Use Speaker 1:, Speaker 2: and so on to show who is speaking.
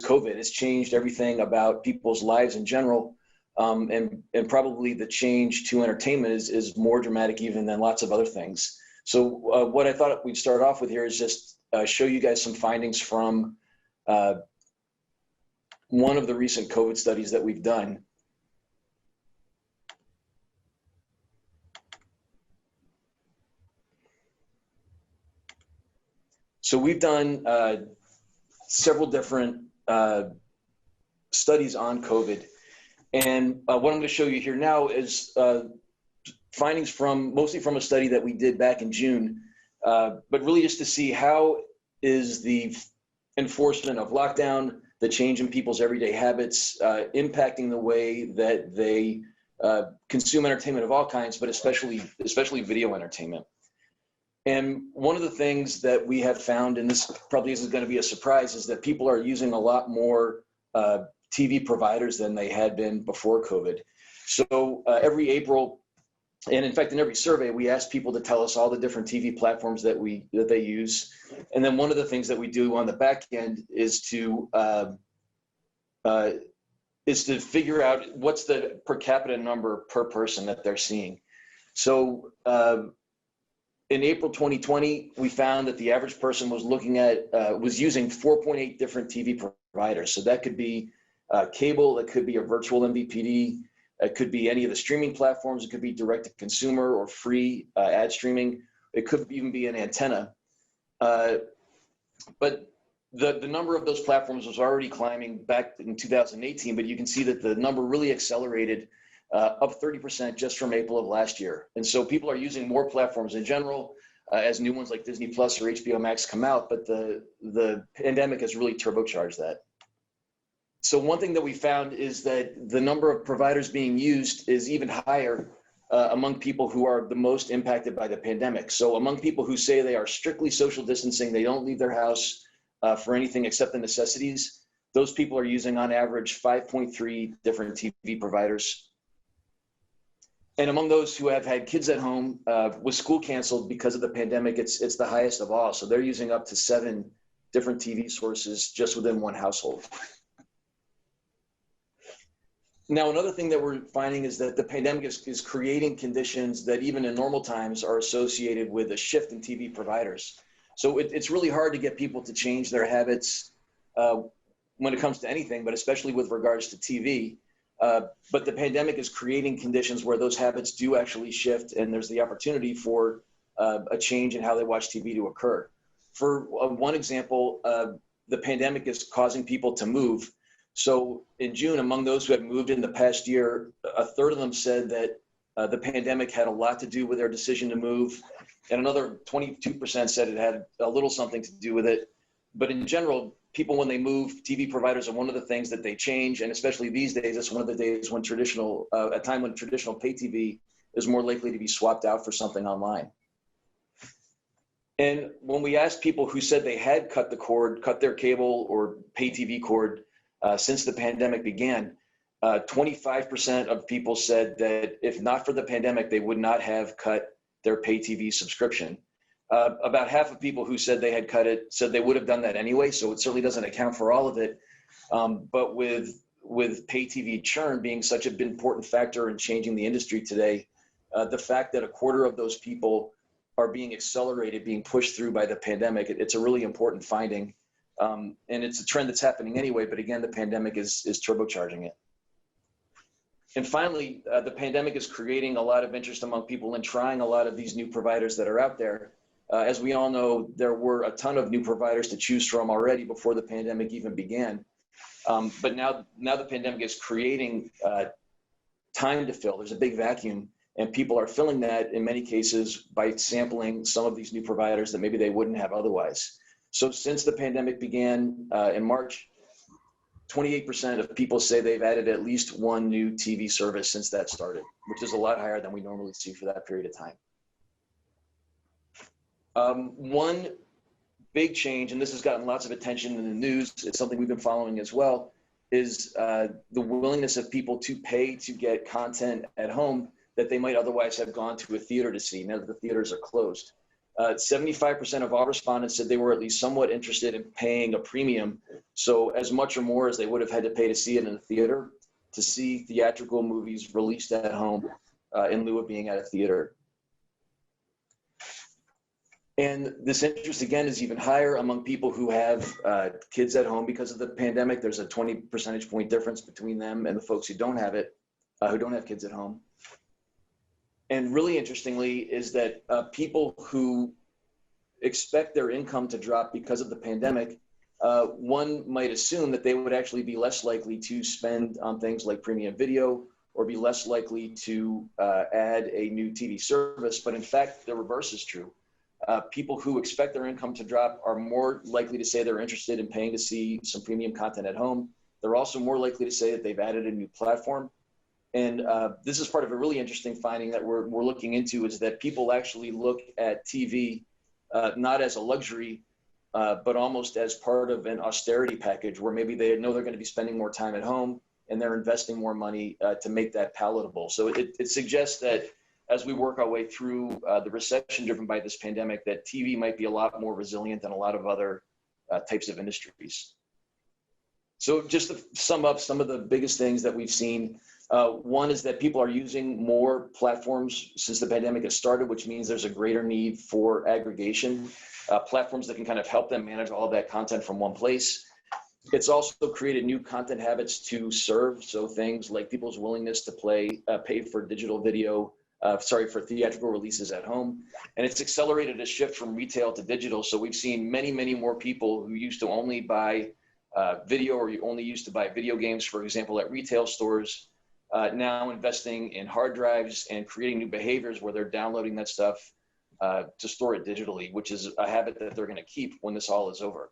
Speaker 1: COVID. It's changed everything about people's lives in general. And probably the change to entertainment is more dramatic even than lots of other things. So what I thought we'd start off with here is just show you guys some findings from one of the recent COVID studies that we've done. So we've done several different studies on COVID. And what I'm going to show you here now is findings mostly from a study that we did back in June, but really just to see how is the enforcement of lockdown, the change in people's everyday habits, impacting the way that they consume entertainment of all kinds, but especially video entertainment. And one of the things that we have found, and this probably isn't going to be a surprise, is that people are using a lot more TV providers than they had been before COVID. So every April, and in fact, in every survey, we ask people to tell us all the different TV platforms that they use. And then one of the things that we do on the back end is to figure out what's the per capita number per person that they're seeing. So in April 2020, we found that the average person was was using 4.8 different TV providers. So that could be cable, it could be a virtual MVPD, it could be any of the streaming platforms, it could be direct to consumer or free ad streaming, it could even be an antenna. But the number of those platforms was already climbing back in 2018, but you can see that the number really accelerated up 30% just from April of last year. And so people are using more platforms in general as new ones like Disney Plus or HBO Max come out, but the pandemic has really turbocharged that. So one thing that we found is that the number of providers being used is even higher among people who are the most impacted by the pandemic. So among people who say they are strictly social distancing, they don't leave their house for anything except the necessities, those people are using on average 5.3 different TV providers. And among those who have had kids at home with school canceled because of the pandemic, it's the highest of all. So they're using up to 7 different TV sources just within one household. Now, another thing that we're finding is that the pandemic is creating conditions that even in normal times are associated with a shift in TV providers. So it's really hard to get people to change their habits when it comes to anything, but especially with regards to TV. But the pandemic is creating conditions where those habits do actually shift, and there's the opportunity for a change in how they watch TV to occur. For one example, the pandemic is causing people to move. So in June, among those who had moved in the past year, a third of them said that the pandemic had a lot to do with their decision to move, and another 22% said it had a little something to do with it. But in general, people, when they move, TV providers are one of the things that they change, and especially these days, it's one of the days when a time when traditional pay TV is more likely to be swapped out for something online. And when we asked people who said they had cut their cable or pay TV cord since the pandemic began, 25% of people said that if not for the pandemic, they would not have cut their pay TV subscription. About half of people who said they had cut it said they would have done that anyway, so it certainly doesn't account for all of it. But with pay TV churn being such an important factor in changing the industry today, the fact that a quarter of those people are being pushed through by the pandemic, it's a really important finding. And it's a trend that's happening anyway, but again, the pandemic is turbocharging it. And finally, the pandemic is creating a lot of interest among people in trying a lot of these new providers that are out there. As we all know, there were a ton of new providers to choose from already before the pandemic even began. But now the pandemic is creating time to fill. There's a big vacuum, and people are filling that in many cases by sampling some of these new providers that maybe they wouldn't have otherwise. So since the pandemic began in March, 28% of people say they've added at least one new TV service since that started, which is a lot higher than we normally see for that period of time. One big change, and this has gotten lots of attention in the news, it's something we've been following as well, is the willingness of people to pay to get content at home that they might otherwise have gone to a theater to see now that the theaters are closed. 75% of all respondents said they were at least somewhat interested in paying a premium, so as much or more as they would have had to pay to see it in a theater, to see theatrical movies released at home in lieu of being at a theater. And this interest, again, is even higher among people who have kids at home because of the pandemic. There's a 20 percentage point difference between them and the folks who don't have it, who don't have kids at home. And really interestingly is that people who expect their income to drop because of the pandemic, one might assume that they would actually be less likely to spend on things like premium video or be less likely to add a new TV service. But in fact, the reverse is true. People who expect their income to drop are more likely to say they're interested in paying to see some premium content at home. They're also more likely to say that they've added a new platform. And this is part of a really interesting finding that we're looking into, is that people actually look at TV not as a luxury, but almost as part of an austerity package, where maybe they know they're going to be spending more time at home and they're investing more money to make that palatable. So it suggests that as we work our way through the recession driven by this pandemic, that TV might be a lot more resilient than a lot of other types of industries. So just to sum up some of the biggest things that we've seen, one is that people are using more platforms since the pandemic has started, which means there's a greater need for aggregation, platforms that can kind of help them manage all of that content from one place. It's also created new content habits to serve. So things like people's willingness to pay for digital video, for theatrical releases at home. And it's accelerated a shift from retail to digital. So we've seen many, many more people who used to only buy video, or only used to buy video games, for example, at retail stores, now investing in hard drives and creating new behaviors where they're downloading that stuff to store it digitally, which is a habit that they're going to keep when this all is over.